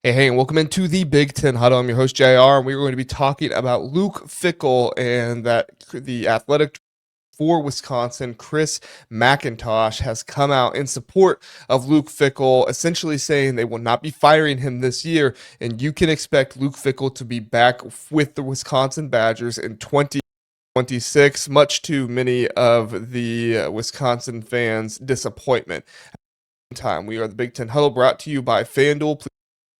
Hey, and welcome into the Big Ten Huddle. I'm your host, JR, and we're going to be talking about Luke Fickell and that the athletic for Wisconsin, Chris McIntosh, has come out in support of Luke Fickell, essentially saying they will not be firing him this year, and you can expect Luke Fickell to be back with the Wisconsin Badgers in 2026, much to many of the Wisconsin fans' disappointment. Time. We are the Big Ten Huddle, brought to you by FanDuel.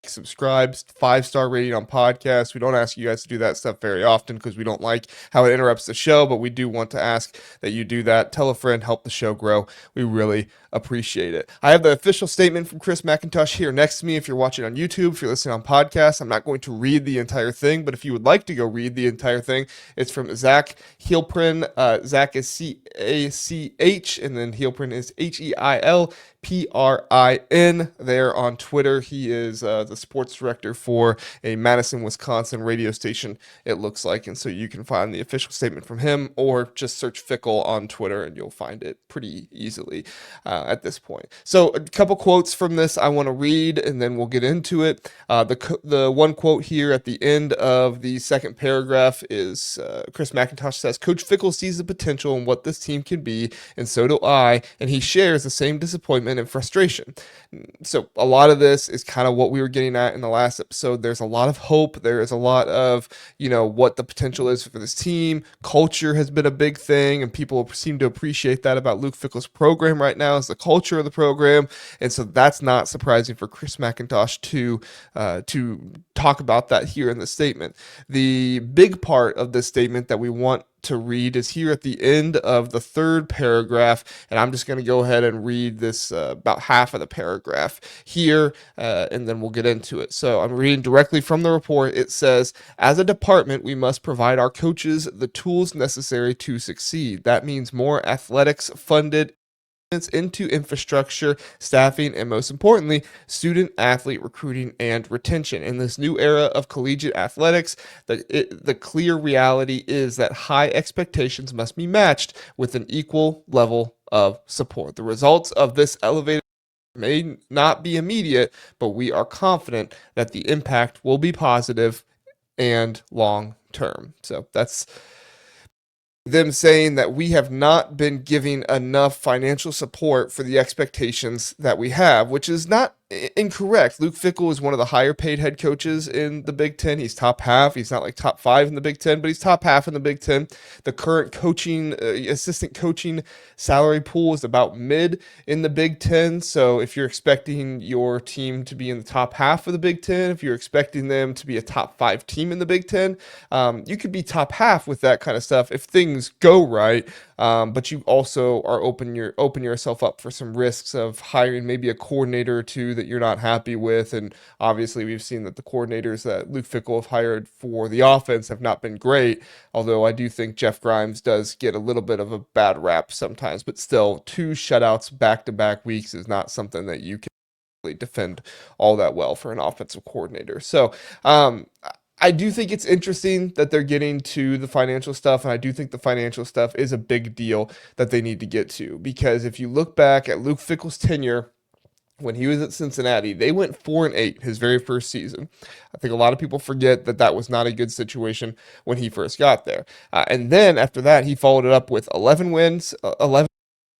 Subscribe, 5-star rating on podcasts. We don't ask you guys to do that stuff very often because we don't like how it interrupts the show, but we do want to ask that you do that. Tell a friend, help the show grow. We really appreciate it. I have the official statement from Chris McIntosh here next to me. If you're watching on YouTube, if you're listening on podcasts, I'm not going to read the entire thing, but if you would like to go read the entire thing, it's from Zach Heilprin. Zach is C-A-C-H, and then Heilprin is Heilprin there on Twitter. He is the sports director for a Madison, Wisconsin radio station, it looks like. And so you can find the official statement from him or just search Fickell on Twitter and you'll find it pretty easily at this point. So a couple quotes from this I want to read and then we'll get into it. The one quote here at the end of the second paragraph is Chris McIntosh says, "Coach Fickell sees the potential in what this team can be, and so do I, and he shares the same disappointment and frustration." So a lot of this is kind of what we were getting at in the last episode. There's a lot of hope. There is a lot of, what the potential is for this team. Culture has been a big thing, and people seem to appreciate that about Luke Fickell's program right now, is the culture of the program. And so that's not surprising for Chris McIntosh to talk about that here in the statement. The big part of this statement that we want to read is here at the end of the third paragraph, and I'm just going to go ahead and read this about half of the paragraph here, and then we'll get into it. So I'm reading directly from the report. It says, "As a department, we must provide our coaches the tools necessary to succeed. That means more athletics funded into infrastructure, staffing, and most importantly, student athlete recruiting and retention. In this new era of collegiate athletics, the clear reality is that high expectations must be matched with an equal level of support. The results of this elevated may not be immediate, but we are confident that the impact will be positive and long term." So that's them saying that we have not been giving enough financial support for the expectations that we have, which is not incorrect. Luke Fickell is one of the higher paid head coaches in the Big Ten. He's top half. He's not like top 5 in the Big Ten, but he's top half in the Big Ten. The current assistant coaching salary pool is about mid in the Big Ten. So if you're expecting your team to be in the top half of the Big Ten, if you're expecting them to be a top 5 team in the Big Ten, you could be top half with that kind of stuff if things go right. But you also are open yourself up for some risks of hiring maybe a coordinator or two that you're not happy with. And obviously we've seen that the coordinators that Luke Fickell have hired for the offense have not been great, although I do think Jeff Grimes does get a little bit of a bad rap sometimes, but still 2 shutouts back-to-back weeks is not something that you can really defend all that well for an offensive coordinator. So I do think it's interesting that they're getting to the financial stuff, and I do think the financial stuff is a big deal that they need to get to, because if you look back at Luke Fickell's tenure when he was at Cincinnati, they went 4-8 his very first season. I think a lot of people forget that that was not a good situation when he first got there. And then after that, he followed it up with 11 wins,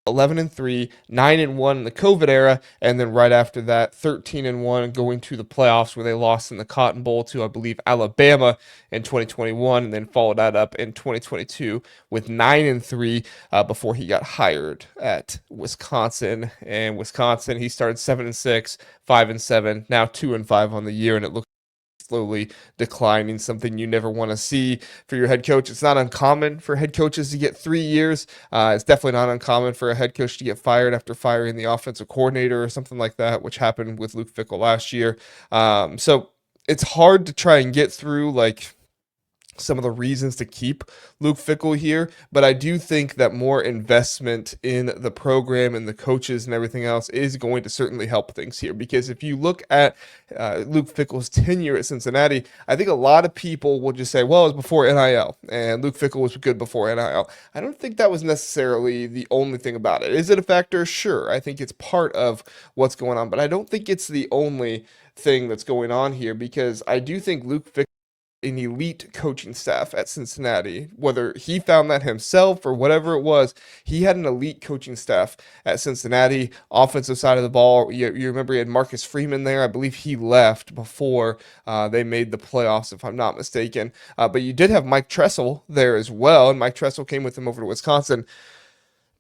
11-3, 9-1 in the COVID era, and then right after that, 13-1, going to the playoffs where they lost in the Cotton Bowl to, I Bleav, Alabama in 2021, and then followed that up in 2022 with 9-3 before he got hired at Wisconsin. And Wisconsin, he started 7-6, 5-7, now 2-5 on the year, and it looks slowly declining, something you never want to see for your head coach. It's not uncommon for head coaches to get 3 years. It's definitely not uncommon for a head coach to get fired after firing the offensive coordinator or something like that, which happened with Luke Fickell last year. So it's hard to try and get through like some of the reasons to keep Luke Fickell here, but I do think that more investment in the program and the coaches and everything else is going to certainly help things here. Because if you look at Luke Fickell's tenure at Cincinnati, I think a lot of people will just say, well, it was before NIL, and Luke Fickell was good before NIL. I don't think that was necessarily the only thing about it. Is it a factor? Sure. I think it's part of what's going on, but I don't think it's the only thing that's going on here, because I do think Luke Fickell an elite coaching staff at Cincinnati. Whether he found that himself or whatever it was, he had an elite coaching staff at Cincinnati. Offensive side of the ball, you remember he had Marcus Freeman there. I Bleav he left before they made the playoffs, if I'm not mistaken. But you did have Mike Tressel there as well, and Mike Tressel came with him over to Wisconsin.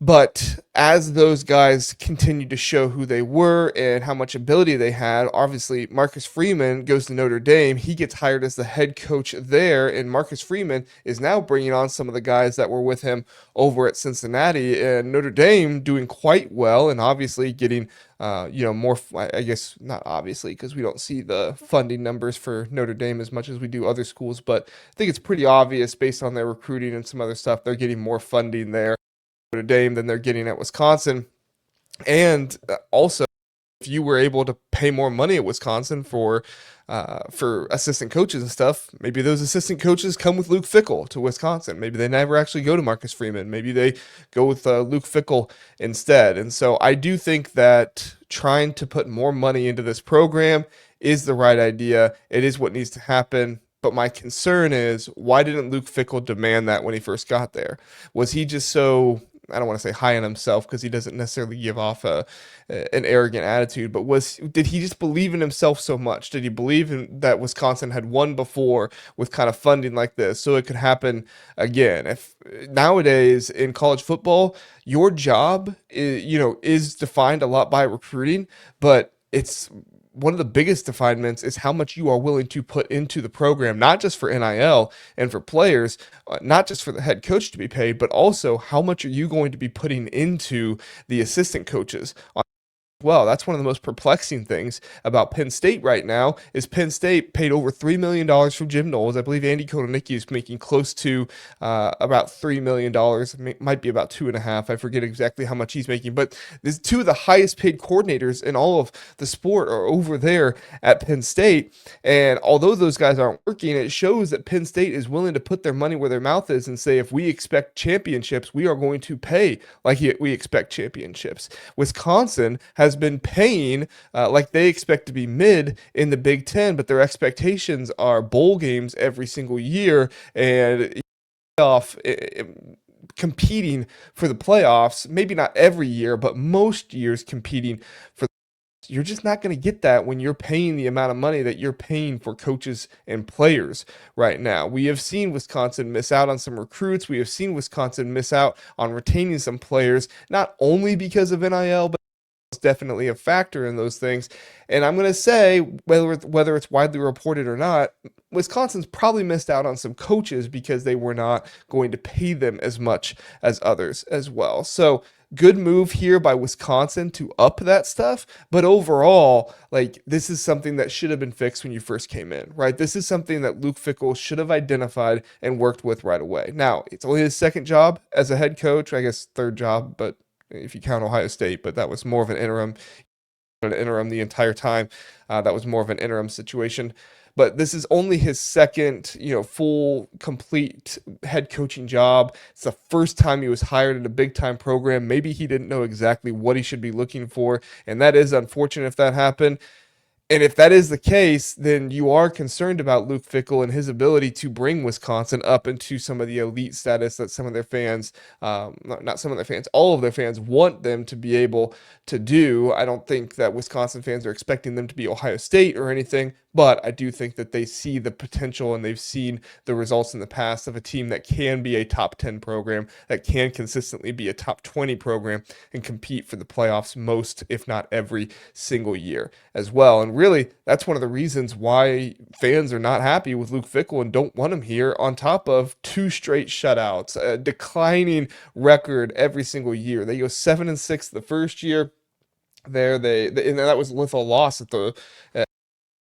But as those guys continued to show who they were and how much ability they had, obviously Marcus Freeman goes to Notre Dame. He gets hired as the head coach there, and Marcus Freeman is now bringing on some of the guys that were with him over at Cincinnati, and Notre Dame doing quite well, and obviously getting more, I guess not obviously, because we don't see the funding numbers for Notre Dame as much as we do other schools, but I think it's pretty obvious based on their recruiting and some other stuff, they're getting more funding there Notre Dame than they're getting at Wisconsin. And also, if you were able to pay more money at Wisconsin for assistant coaches and stuff, maybe those assistant coaches come with Luke Fickell to Wisconsin. Maybe they never actually go to Marcus Freeman. Maybe they go with Luke Fickell instead. And so I do think that trying to put more money into this program is the right idea. It is what needs to happen. But my concern is, why didn't Luke Fickell demand that when he first got there? Was he just so, I don't want to say high on himself, because he doesn't necessarily give off an arrogant attitude, but did he just Bleav in himself so much? Did he Bleav that Wisconsin had won before with kind of funding like this, so it could happen again? If nowadays in college football, your job is defined a lot by recruiting, but it's one of the biggest definements is how much you are willing to put into the program, not just for NIL and for players, not just for the head coach to be paid, but also how much are you going to be putting into the assistant coaches. Well, that's one of the most perplexing things about Penn State right now is Penn State paid over $3 million from Jim Knowles. I Bleav Andy Kotelnicki is making close to about $3 million. It might be about 2.5. I forget exactly how much he's making, but there's two of the highest paid coordinators in all of the sport are over there at Penn State. And although those guys aren't working, it shows that Penn State is willing to put their money where their mouth is and say, if we expect championships, we are going to pay like we expect championships. Wisconsin has been paying like they expect to be mid in the Big Ten, but their expectations are bowl games every single year and competing for the playoffs. Maybe not every year, but most years competing for. You're just not going to get that when you're paying the amount of money that you're paying for coaches and players right now. We have seen Wisconsin miss out on some recruits. We have seen Wisconsin miss out on retaining some players, not only because of NIL, but definitely a factor in those things. And I'm going to say, whether it's widely reported or not, Wisconsin's probably missed out on some coaches because they were not going to pay them as much as others as well. So good move here by Wisconsin to up that stuff. But overall, this is something that should have been fixed when you first came in, right? This is something that Luke Fickell should have identified and worked with right away. Now, it's only his second job as a head coach, I guess third job, but if you count Ohio State, but that was more of an interim the entire time. That was more of an interim situation. But this is only his second, full, complete head coaching job. It's the first time he was hired in a big-time program. Maybe he didn't know exactly what he should be looking for, and that is unfortunate if that happened. And if that is the case, then you are concerned about Luke Fickell and his ability to bring Wisconsin up into some of the elite status that some of their fans, not some of their fans, all of their fans want them to be able to do. I don't think that Wisconsin fans are expecting them to be Ohio State or anything, but I do think that they see the potential and they've seen the results in the past of a team that can be a top 10 program, that can consistently be a top 20 program and compete for the playoffs most, if not every single year as well. And really, that's one of the reasons why fans are not happy with Luke Fickell and don't want him here, on top of 2 straight shutouts, a declining record every single year. They go 7-6 the first year there, and that was with a loss at the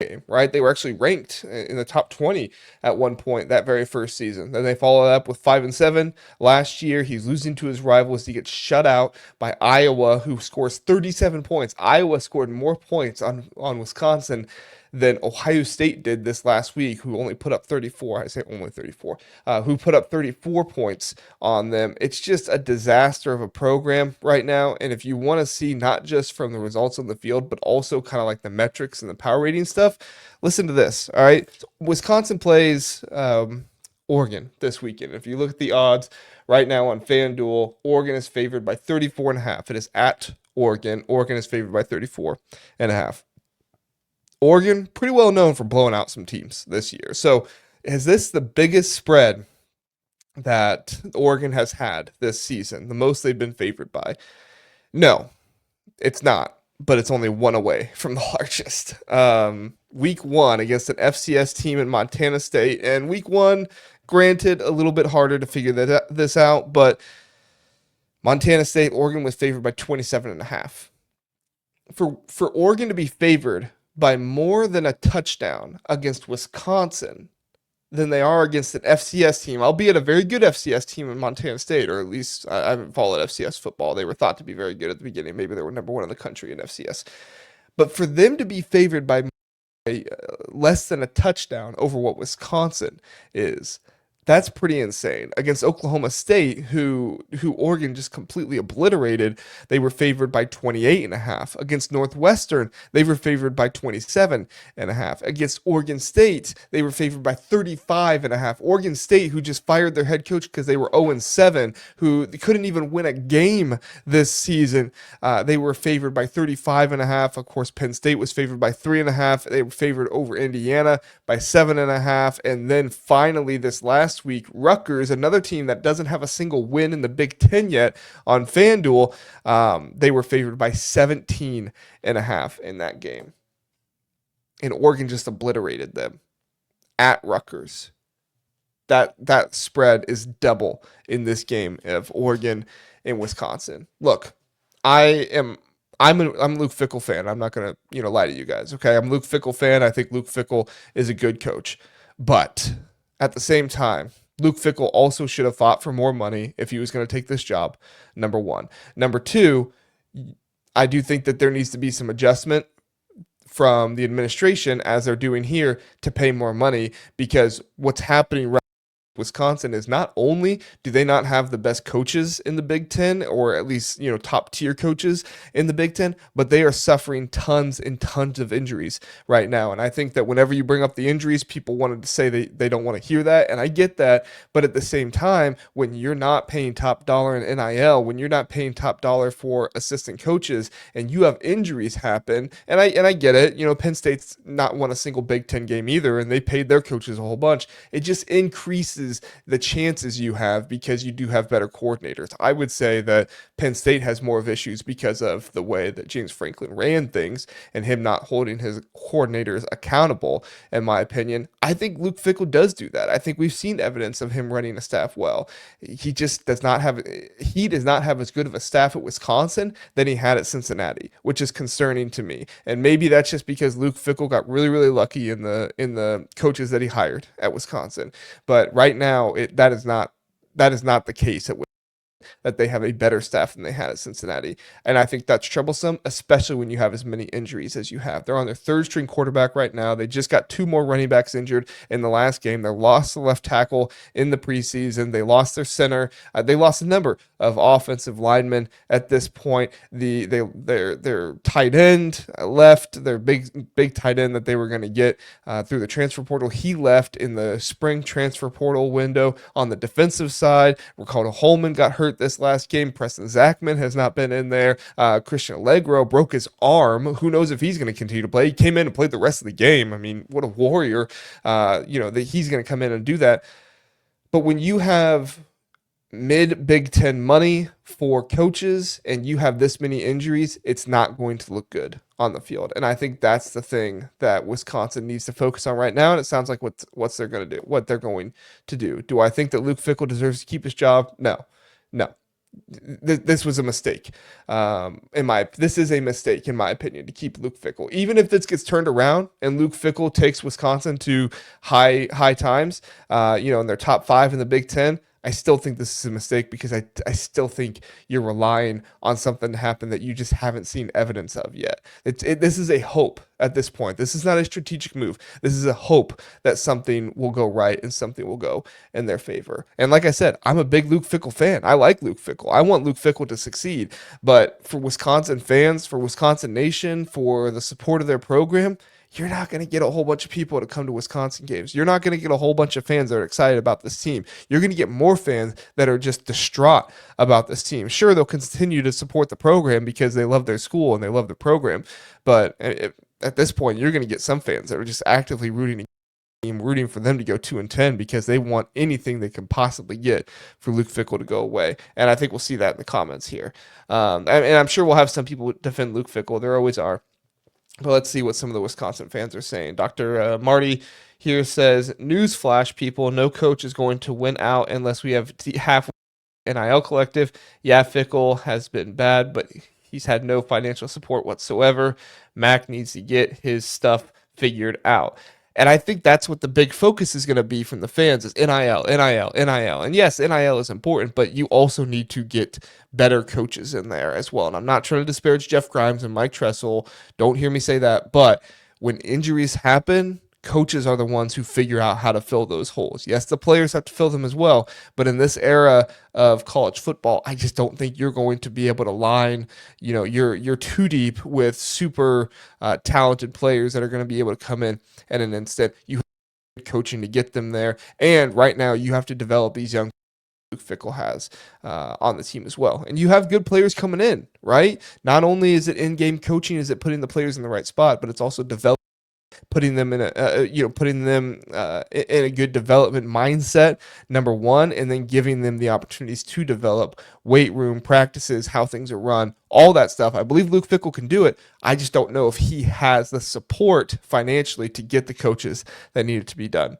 game, right? They were actually ranked in the top 20 at one point that very first season. Then they followed up with 5-7 last year. He's losing to his rivals. He gets shut out by Iowa, who scores 37 points. Iowa scored more points on Wisconsin than Ohio State did this last week, who only put up 34. I say only 34, who put up 34 points on them. It's just a disaster of a program right now. And if you want to see not just from the results on the field, but also kind of like the metrics and the power rating stuff, listen to this. All right. So Wisconsin plays Oregon this weekend. If you look at the odds right now on FanDuel, Oregon is favored by 34.5. It is at Oregon. Oregon is favored by 34.5. Oregon, pretty well known for blowing out some teams this year. So is this the biggest spread that Oregon has had this season? The most they've been favored by? No, it's not, but it's only one away from the largest. Week 1 against an FCS team in Montana State. And week 1, granted, a little bit harder to figure this out, but Montana State, Oregon was favored by 27.5. For Oregon to be favored by more than a touchdown against Wisconsin than they are against an FCS team, albeit a very good FCS team in Montana State, or at least I haven't followed FCS football. They were thought to be very good at the beginning. Maybe they were number 1 in the country in FCS. But for them to be favored by less than a touchdown over what Wisconsin is, that's pretty insane. Against Oklahoma State, who Oregon just completely obliterated, they were favored by 28.5. Against Northwestern, they were favored by 27.5. Against Oregon State, they were favored by 35.5. Oregon State, who just fired their head coach because they were 0-7, who couldn't even win a game this season, they were favored by 35.5. Of course, Penn State was favored by 3.5. They were favored over Indiana by 7.5. And then finally, this last week, Rutgers, another team that doesn't have a single win in the Big Ten yet on FanDuel, they were favored by 17.5 in that game. And Oregon just obliterated them at Rutgers. That spread is double in this game of Oregon and Wisconsin. Look, I'm a Luke Fickell fan. I'm not gonna lie to you guys. Okay, I'm a Luke Fickell fan. I think Luke Fickell is a good coach, but at the same time, Luke Fickell also should have fought for more money if he was going to take this job, number 1. Number 2, I do think that there needs to be some adjustment from the administration, as they're doing here, to pay more money, because what's happening right Wisconsin is not only do they not have the best coaches in the Big Ten, or at least, top tier coaches in the Big Ten, but they are suffering tons and tons of injuries right now. And I think that whenever you bring up the injuries, people wanted to say they don't want to hear that. And I get that. But at the same time, when you're not paying top dollar in NIL, when you're not paying top dollar for assistant coaches, and you have injuries happen, and I get it, Penn State's not won a single Big Ten game either, and they paid their coaches a whole bunch. It just increases the chances you have because you do have better coordinators. I would say that Penn State has more of issues because of the way that James Franklin ran things and him not holding his coordinators accountable, in my opinion. I think Luke Fickell does do that. I think we've seen evidence of him running a staff well. He does not have as good of a staff at Wisconsin than he had at Cincinnati, which is concerning to me. And maybe that's just because Luke Fickell got really, really lucky in the coaches that he hired at Wisconsin. But right now, that is not the case that they have a better staff than they had at Cincinnati. And I think that's troublesome, especially when you have as many injuries as you have. They're on their 3rd string quarterback right now. They just got 2 more running backs injured in the last game. They lost the left tackle in the preseason. They lost their center. They lost a number of offensive linemen at this point. Their tight end left, their big tight end that they were going to get through the transfer portal. He left in the spring transfer portal window. On the defensive side, Ricardo Holman got hurt this last game. Preston Zachman has not been in there. Christian Allegro broke his arm. Who knows if he's going to continue to play? He came in and played the rest of the game. I mean, what a warrior. That he's going to come in and do that. But when you have mid Big Ten money for coaches and you have this many injuries, it's not going to look good on the field. And I think that's the thing that Wisconsin needs to focus on right now. And it sounds like what they're going to do. Do I think that Luke Fickell deserves to keep his job? No. this was a mistake. This is a mistake in my opinion to keep Luke Fickell. Even if this gets turned around and Luke Fickell takes Wisconsin to high times, in their top 5 in the Big Ten, I still think this is a mistake because I still think you're relying on something to happen that you just haven't seen evidence of yet. This is a hope at this point. This is not a strategic move. This is a hope that something will go right and something will go in their favor. And like I said, I'm a big Luke Fickell fan. I like Luke Fickell. I want Luke Fickell to succeed. But for Wisconsin fans, for Wisconsin Nation, for the support of their program, you're not going to get a whole bunch of people to come to Wisconsin games. You're not going to get a whole bunch of fans that are excited about this team. You're going to get more fans that are just distraught about this team. Sure, they'll continue to support the program because they love their school and they love the program. But at this point, you're going to get some fans that are just actively rooting for them to go 2-10 because they want anything they can possibly get for Luke Fickell to go away. And I think we'll see that in the comments here. And I'm sure we'll have some people defend Luke Fickell. There always are. But let's see what some of the Wisconsin fans are saying. Dr. Marty here says, newsflash, people, no coach is going to win out unless we have half NIL collective. Yeah, Fickell has been bad, but he's had no financial support whatsoever. Mac needs to get his stuff figured out. And I think that's what the big focus is going to be from the fans is NIL, NIL, NIL. And yes, NIL is important, but you also need to get better coaches in there as well. And I'm not trying to disparage Jeff Grimes and Mike Tressel. Don't hear me say that. But when injuries happen, coaches are the ones who figure out how to fill those holes. Yes, the players have to fill them as well. But in this era of college football, I just don't think you're going to be able to line, you're too deep with super talented players that are going to be able to come in at an instant. You have coaching to get them there. And right now you have to develop these young Luke Fickell has on the team as well. And you have good players coming in, right? Not only is it in-game coaching, is it putting the players in the right spot, but it's also putting them in a good development mindset, number one, and then giving them the opportunities to develop weight room practices, how things are run, all that stuff. I believe Luke Fickell can do it. I just don't know if he has the support financially to get the coaches that needed to be done.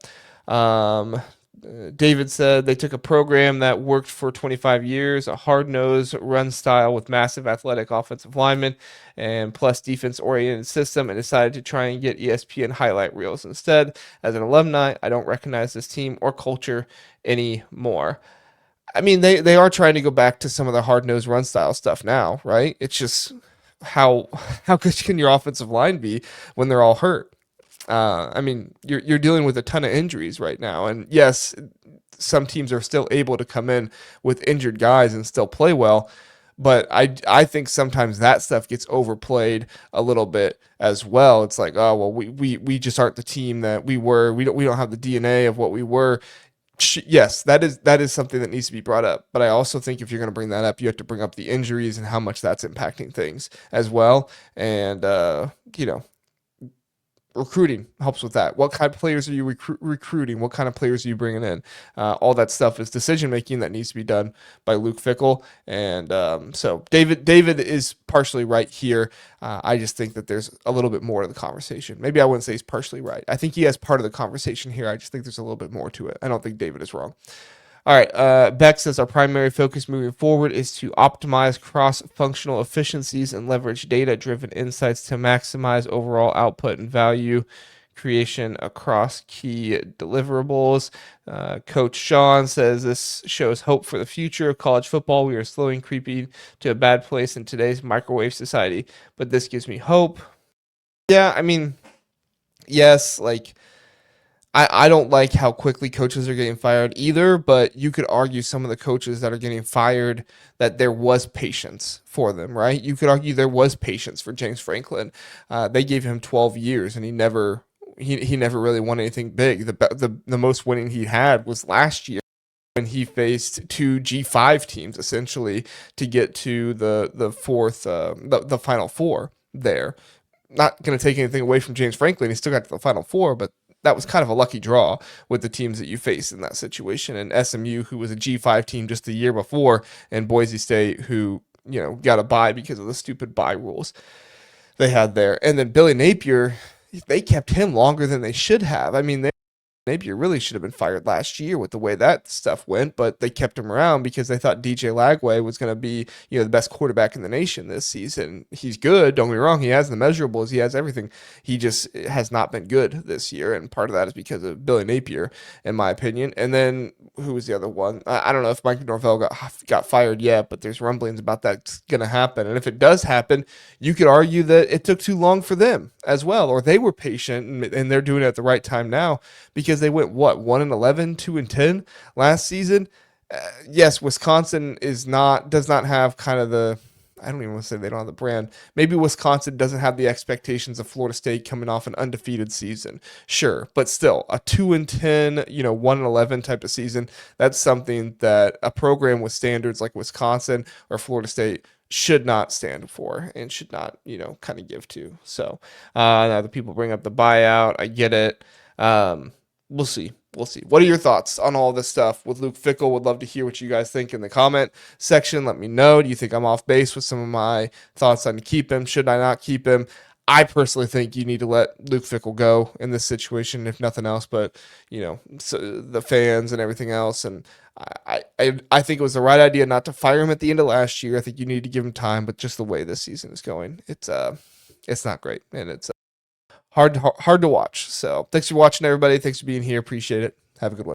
David said they took a program that worked for 25 years, a hard-nosed run style with massive athletic offensive linemen and plus defense-oriented system, and decided to try and get ESPN highlight reels instead. As an alumni, I don't recognize this team or culture anymore. I mean, they are trying to go back to some of the hard-nosed run style stuff now, right? It's just how good can your offensive line be when they're all hurt? I mean, you're dealing with a ton of injuries right now, and yes, some teams are still able to come in with injured guys and still play well, but I think sometimes that stuff gets overplayed a little bit as well. It's like, oh well, we just aren't the team that we were. We don't have the DNA of what we were. Yes, that is something that needs to be brought up. But I also think if you're going to bring that up, you have to bring up the injuries and how much that's impacting things as well. And recruiting helps with that. What kind of players are you recruiting? What kind of players are you bringing in? All that stuff is decision making that needs to be done by Luke Fickell. And so David is partially right here. I just think that there's a little bit more to the conversation. Maybe I wouldn't say he's partially right. I think he has part of the conversation here. I just think there's a little bit more to it. I don't think David is wrong. All right, Beck says our primary focus moving forward is to optimize cross-functional efficiencies and leverage data-driven insights to maximize overall output and value creation across key deliverables. Coach Sean says this shows hope for the future of college football. We are slowly creeping to a bad place in today's microwave society, but this gives me hope. Yeah, I mean, yes, like I don't like how quickly coaches are getting fired either, but you could argue some of the coaches that are getting fired that there was patience for them, right? You could argue there was patience for James Franklin. They gave him 12 years and he never really won anything big. The most winning he had was last year when he faced two G5 teams essentially to get to the Final Four there. Not going to take anything away from James Franklin. He still got to the Final Four, but that was kind of a lucky draw with the teams that you face in that situation. And SMU, who was a G5 team just the year before, and Boise State, who, got a bye because of the stupid bye rules they had there. And then Billy Napier, they kept him longer than they should have. I mean, Napier really should have been fired last year with the way that stuff went, but they kept him around because they thought DJ Lagway was going to be, the best quarterback in the nation this season. He's good, don't get me wrong. He has the measurables, he has everything. He just has not been good this year, and part of that is because of Billy Napier, in my opinion. And then who was the other one? I don't know if Mike Norvell got fired yet, but there's rumblings about that's going to happen. And if it does happen, you could argue that it took too long for them as well, or they were patient and they're doing it at the right time now because they went 1-11, 2-10 last season. Yes, Wisconsin does not have kind of the, I don't even want to say they don't have the brand. Maybe Wisconsin doesn't have the expectations of Florida State coming off an undefeated season. Sure, but still a 2-10, 1-11 type of season. That's something that a program with standards like Wisconsin or Florida State should not stand for and should not, kind of give to. So now the people bring up the buyout. I get it. We'll see. We'll see. What are your thoughts on all this stuff with Luke Fickell? Would love to hear what you guys think in the comment section. Let me know. Do you think I'm off base with some of my thoughts on to keep him? Should I not keep him? I personally think you need to let Luke Fickell go in this situation, if nothing else, but, so the fans and everything else. And I think it was the right idea not to fire him at the end of last year. I think you need to give him time, but just the way this season is going, it's not great. And it's hard to watch. So thanks for watching, everybody. Thanks for being here. Appreciate it. Have a good one.